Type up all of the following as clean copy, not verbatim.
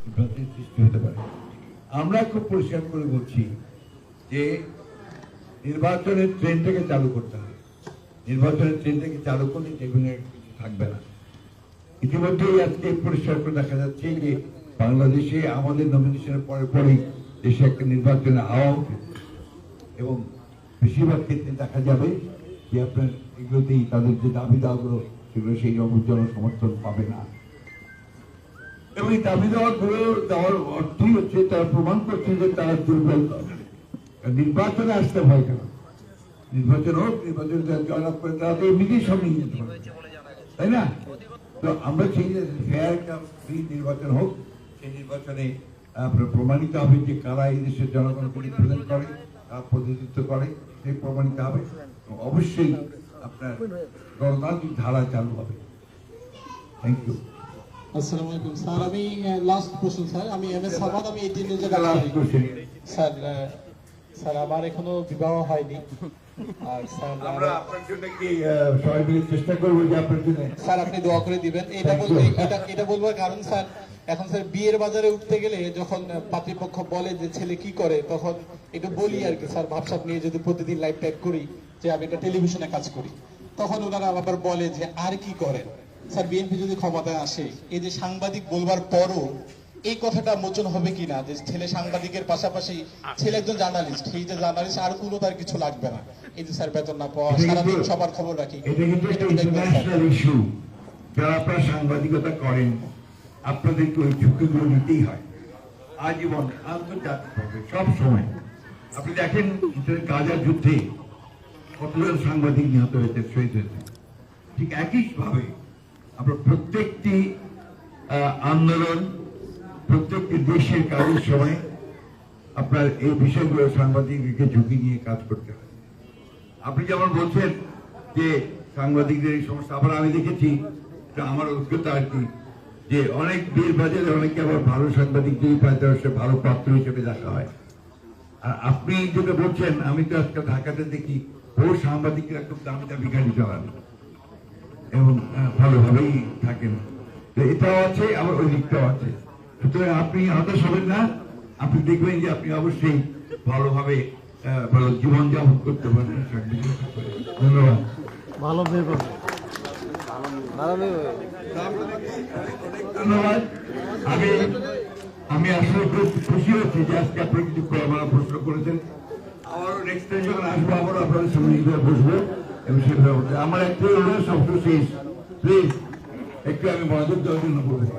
বিভ্রান্তির সৃষ্টি হতে পারে। আমরা খুব পরিষ্কার করে বলছি যে নির্বাচনের ট্রেনটাকে চালু করতে হবে। নির্বাচনের ট্রেনটাকে চালু করলে যেগুলো থাকবে না। ইতিমধ্যেই আজকে পরিষ্কার করে দেখা যাচ্ছে যে বাংলাদেশে আমাদের নমিনেশনের পরেই দেশে একটা নির্বাচনে হওয়া উচিত এবং বেশিরভাগ ক্ষেত্রে দেখা যাবে যে আপনার এগুলোতেই তাদের যে দাবি দাওয়াগুলো সেগুলো সেই জন সমর্থন পাবে না এবং এই দাবি দাওয়াগুলো দেওয়ার অর্থই হচ্ছে তারা প্রমাণ করছে যে তারা দুর্বল। নির্বাচনে আসতে ভয় কেন? নির্বাচন হোক, নির্বাচন জয়লাভ করে তারা তো এমনিতেই সব নিয়ে যেতে পারে, তাই না? তো আমরা সেই যে ফেয়ার একটা ফ্রি নির্বাচন হোক, সেই নির্বাচনে আপনার প্রমাণিত হবে যে কারা এই দেশের জনগণকে রিপ্রেজেন্ট করে, কারা প্রতিনিধিত্ব করে, সেই প্রমাণিত হবে। অবশ্যই আপনার গণতান্ত্রিক ধারা চালু হবে। Thank you. আসসালামু আলাইকুম স্যার, আমি লাস্ট প্রশ্ন স্যার, আমি এম এস সামাদ, আমি 18 এর জায়গা স্যার। স্যার আমার এখনো বিবাহ হয়নি, আর স্যার আমরা আপনার জন্য কি সবাই মিলে চেষ্টা করব যে আপনার জন্য স্যার আপনি দোয়া করে দিবেন। এটা বলবো কারণ স্যার এখন স্যার বিয়ের বাজারে উঠতে গেলে যখন পাত্রীপক্ষ বলে যে ছেলে কি করে, তখন একটু বলি আর কি স্যার, ভাবসাব নিয়ে যদি প্রতিদিন লাইভ ট্যাগ করি যে আমি একটা টেলিভিশনে কাজ করি, তখন ওনারা আবার বলে যে আর কি করেন। স্যার বিএনপি যদি ক্ষমতায় আসে, এই যে সাংবাদিক বলবার পরও এই কথাটা মোচন হবে কিনা যে ছেলে সাংবাদিকের পাশাপাশি ছেলে একজন জার্নালিস্ট, এই যে জার্নালিস্ট আর কোনো তার কিছু লাগবে না, এই যে স্যার বেতন না পাওয়া, সারাদিন সবার খবর রাখি, এটা কিন্তু একটা ইন্টারন্যাশনাল ইস্যু। যারা আপনারা সাংবাদিকতা করেন আপনাদেরকে ওই ঝুঁকিগুলো নিতেই হয় আজীবন, আন্তর্জাতিকভাবে সব সময়। আপনি দেখেন গাজার যুদ্ধে কতজন সাংবাদিক নিহত হয়েছে, শহীদ হয়েছে। ঠিক একইভাবে আমরা প্রত্যেকটি আন্দোলন, প্রত্যেকটি দেশের কাজের সময় আপনার এই বিষয়গুলো সাংবাদিকদেরকে ঝুঁকি নিয়ে কাজ করতে হয়। আপনি যেমন বলছেন যে সাংবাদিকদের এই সমস্যা, আবার আমি দেখেছি আমার অভিজ্ঞতা আর কি, যে অনেক বীর বাজারে অনেকে আবার ভালো সাংবাদিকদেরই পায়, সে ভালো পাত্র হিসেবে দেখা হয়। আর আপনি যেটা বলছেন, আমি তো আজকাল ঢাকাতে দেখি বহু সাংবাদিকরা খুব দামি দামি গাড়ি চালান এবং ভালোভাবেই থাকেন। এটাও আছে, আবার ওই দিকটাও আছে। সুতরাং আপনি হতাশ হবেন না, আপনি দেখবেন যে আপনি অবশ্যই ভালোভাবে ভালো জীবনযাপন করতে পারবেন। ধন্যবাদ। ভালো ধন্যবাদ। আমি আসলে খুব খুশি হচ্ছি যে আজকে আপনি কিছু প্রশ্ন করেছেন। আবারও নেক্সট টাইম যখন আসবো আবারও আপনাদের সামনে বসবো এবং সেভাবে আমার একটু শব্দ শেষ, প্লিজ একটু আমি মনোযোগ দেওয়ার জন্য বলবো।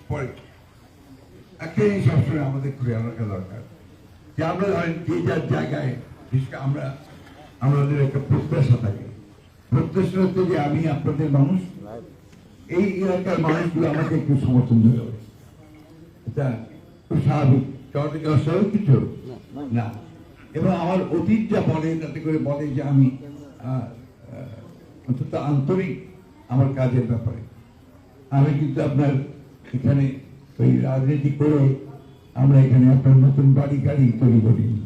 পরে একটা জিনিস সবসময় আমাদের খেয়াল রাখা দরকার যে আমরা ধরেন যে যার জায়গায় আমাদের একটা প্রত্যাশা থাকে। প্রত্যাশা হচ্ছে যে আমি আপনাদের মানুষ, এই এলাকার মানুষগুলো আমাকে একটু সমর্থন দেবে, এটা খুব স্বাভাবিক। শহর থেকে অস্বাভাবিক কিছু না। এবং আমার অতীত যা বলে তাতে করে বলে যে আমি অন্তত আন্তরিক আমার কাজের ব্যাপারে। আমি কিন্তু আপনার এখানে ওই রাজনীতি করে আমরা এখানে আপনার নতুন বাড়ি গাড়ি তৈরি করিনি,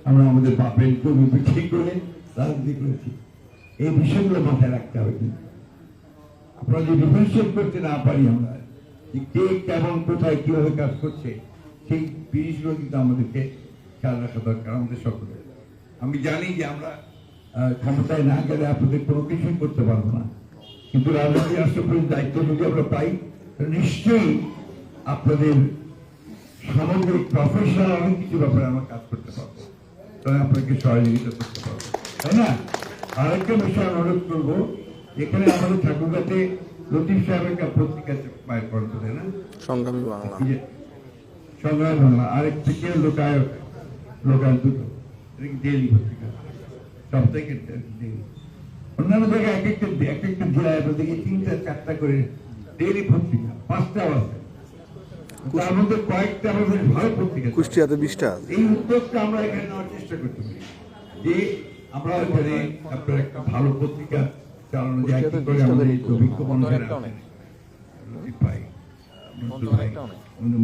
আমরা আমাদের বাপের জমি বিক্রি করে রাজনীতি করেছি। এই বিষয়গুলো মাথায় রাখতে হবে। কিন্তু আপনারা যদি ডিফারেন্সিয়েট করতে না পারি আমরা যে কে কেমন কোথায় কিভাবে কাজ করছে, সেই জিনিসগুলো কিন্তু আমাদেরকে খেয়াল রাখা দরকার আমাদের সকলে। আমি জানি যে আমরা ক্ষমতায় না গেলে আপনাদের কোনো কিছুই করতে পারবো না, কিন্তু রাজনীতি রাষ্ট্রপতির দায়িত্ব যদি আমরা পাই নিশ্চয়ই আপনাদের সামগ্রিক প্রফেশনাল অনেক কিছু ব্যাপারে আমরা কাজ করতে পারবো, তবে আপনাকে সহযোগিতা করতে পারবো, তাই না? আরেকটা বিষয় অনুরোধ করবো, এখানে আমাদের ঠাকুরগাতে লতিফ সাহেব একটা পত্রিকা বাইর করেন, তাই না? সংগ্রামী বাংলা। আরেক থেকে লোকাল দুটো ডেইলি পত্রিকা, সপ্তাহের ডেইলি। অন্যান্য জায়গায় এক একটা জেলায় দেখি 3-4টা করে ডেইলি পত্রিকা, 5টাও আছে, তার মধ্যে কয়েকটা আমাদের ভালো পত্রিকা, কুষ্টিয়াতে 20টা। এই উদ্যোগটা আমরা এখানে নেওয়ার চেষ্টা করতে পারি যে আমরা এখানে আপনার একটা ভালো পত্রিকা চালানো যায়, কি করে আমাদের এই অভিজ্ঞ মানুষেরা পাই,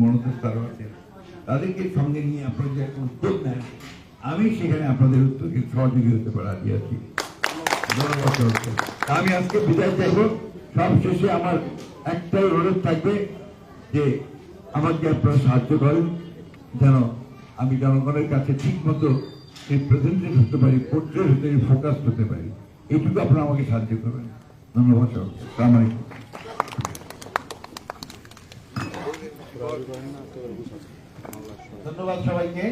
মনোযোগ তারা আছে, তাদেরকে সঙ্গে নিয়ে আপনারা যে একটা উদ্যোগ নেন, আমি সেখানে আপনাদের উদ্যোগে সহযোগী হতে পারি রাজি আছি। আমি আজকে বিদায় চাইব। সব শেষে আমার একটাই অনুরোধ থাকবে, যে আমাকে আপনারা সাহায্য করেন যেন আমি জনগণের কাছে ঠিক মতো রিপ্রেজেন্টেটিভ হতে পারি, পোর্ট্রেট হতে পারি, ফোকাস হতে পারি। এইটুকু আপনারা আমাকে সাহায্য করবেন। ধন্যবাদ সবাইকে। আসসালামু আলাইকুম। ধন্যবাদ সবাইকে।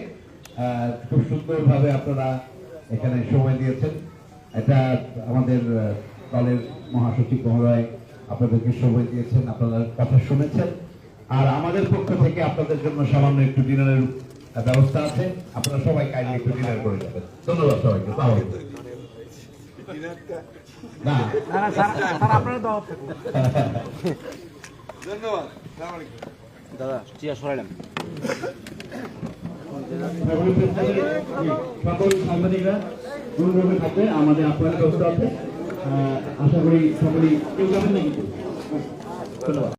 খুব সুন্দরভাবে আপনারা এখানে সময় দিয়েছেন। এটা আমাদের দলের মহাসচিব মহোদয় আপনাদেরকে সময় দিয়েছেন, আপনারা কথা শুনেছেন। আর আমাদের পক্ষ থেকে আপনাদের জন্য সামান্য একটু ডিনারের ব্যবস্থা আছে, আপনারা সবাই কাইন্ডলি একটু ডিনার করে যাবেন। ধন্যবাদ সবাইকে। আসসালামু আলাইকুম। না দাদা চেয়ার সরাইলাম। সকল সাংবাদিকরা অনুরোধ থাকবে, আমাদের আপনার ব্যবস্থা আছে। আশা করি সকলেই কেউ যাবেন নাকি? ধন্যবাদ।